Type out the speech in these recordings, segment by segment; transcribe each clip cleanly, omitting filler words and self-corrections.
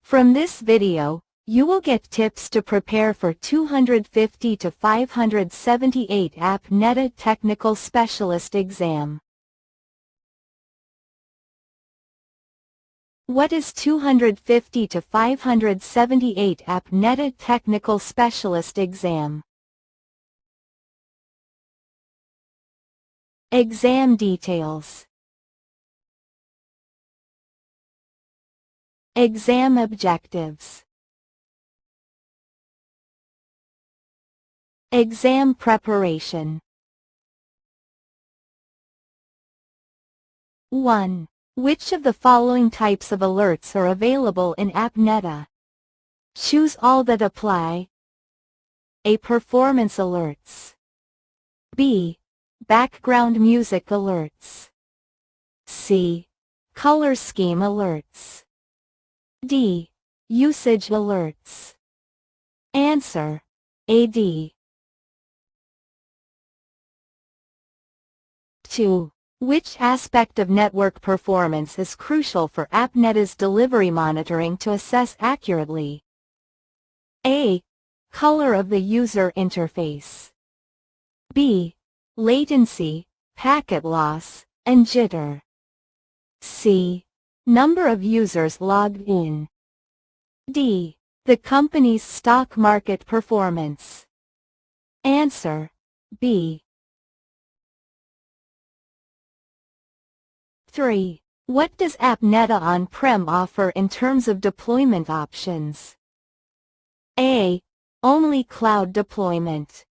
From this video, you will get tips to prepare for 250 to 578 AppNeta Technical Specialist exam. What is 250 to 578 AppNeta Technical Specialist exam? Exam details. Exam objectives. Exam preparation. 1. Which of the following types of alerts are available in AppNeta? Choose all that apply. A. Performance alerts. B. Background music alerts. C. Color scheme alerts. D. Usage alerts. Answer: AD. 2. Which aspect of network performance is crucial for AppNeta's delivery monitoring to assess accurately? A. Color of the user interface. B. Latency, packet loss, and jitter. C. Number of users logged in. D. The company's stock market performance. Answer: B. 3. What does AppNeta on-prem offer in terms of deployment options? A. Only cloud deployment.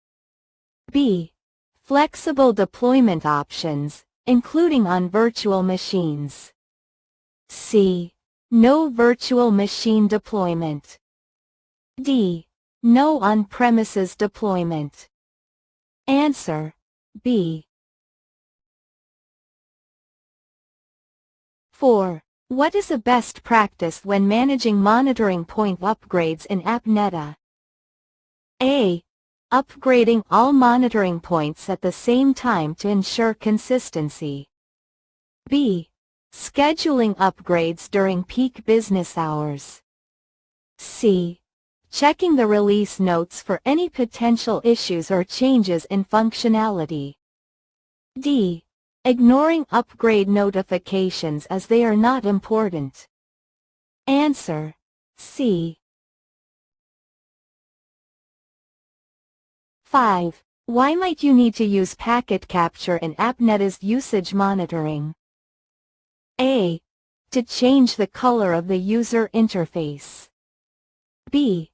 B. Flexible deployment options, including on virtual machines. C. No virtual machine deployment. D. No on-premises deployment. Answer: B. 4. What is a best practice when managing monitoring point upgrades in AppNeta? A. Upgrading all monitoring points at the same time to ensure consistency. B. Scheduling upgrades during peak business hours. C. Checking the release notes for any potential issues or changes in functionality. D. Ignoring upgrade notifications as they are not important. Answer: C. 5. Why might you need to use packet capture in AppNeta's usage monitoring? A. To change the color of the user interface. B.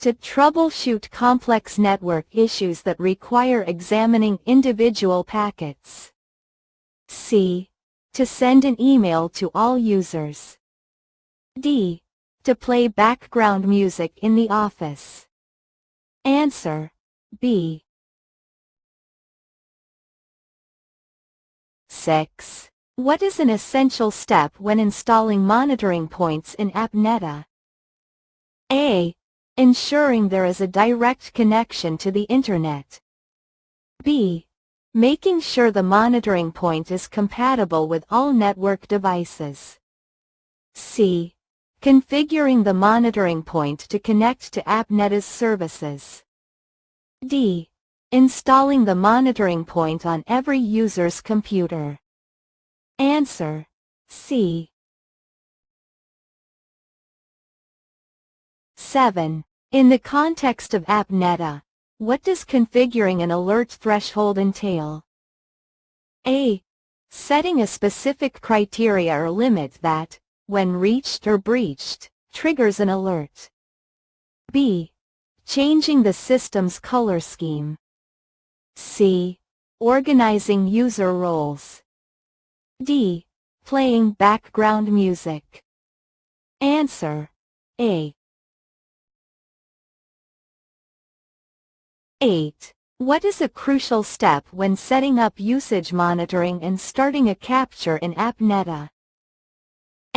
To troubleshoot complex network issues that require examining individual packets. C. To send an email to all users. D. To play background music in the office. Answer: B. 6. What is an essential step when installing monitoring points in AppNeta? A. Ensuring there is a direct connection to the Internet. B. Making sure the monitoring point is compatible with all network devices. C. Configuring the monitoring point to connect to AppNeta's services. D. Installing the monitoring point on every user's computer. Answer: C. 7. In the context of AppNeta, what does configuring an alert threshold entail? A. Setting a specific criteria or limit that, when reached or breached, triggers an alert. B. Changing the system's color scheme. C. Organizing user roles. D. Playing background music. Answer: A. 8. What is a crucial step when setting up usage monitoring and starting a capture in AppNeta?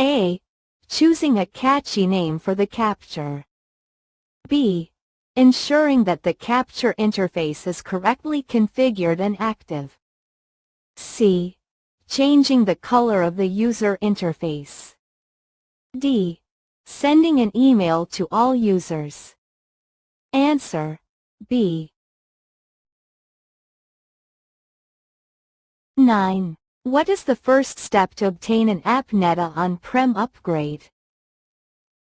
A. Choosing a catchy name for the capture. B. Ensuring that the capture interface is correctly configured and active. C. Changing the color of the user interface. D. Sending an email to all users. Answer B. 9. What is the first step to obtain an AppNeta on-prem upgrade?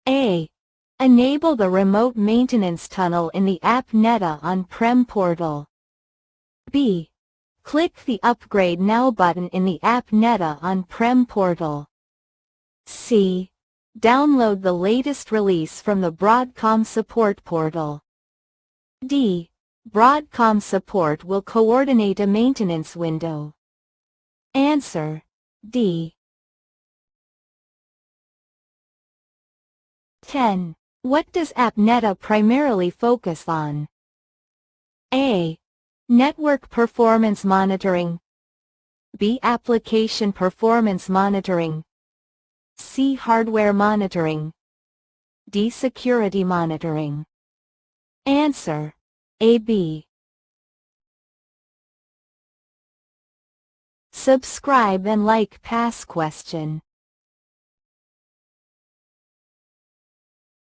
A. Enable the remote maintenance tunnel in the AppNeta on-prem portal. B. Click the Upgrade Now button in the AppNeta on-prem portal. C. Download the latest release from the Broadcom support portal. D. Broadcom support will coordinate a maintenance window. Answer D. 10. What does AppNeta primarily focus on? A. Network performance monitoring. B. Application performance monitoring. C. Hardware monitoring. D. Security monitoring. Answer A. B. Subscribe and like past question.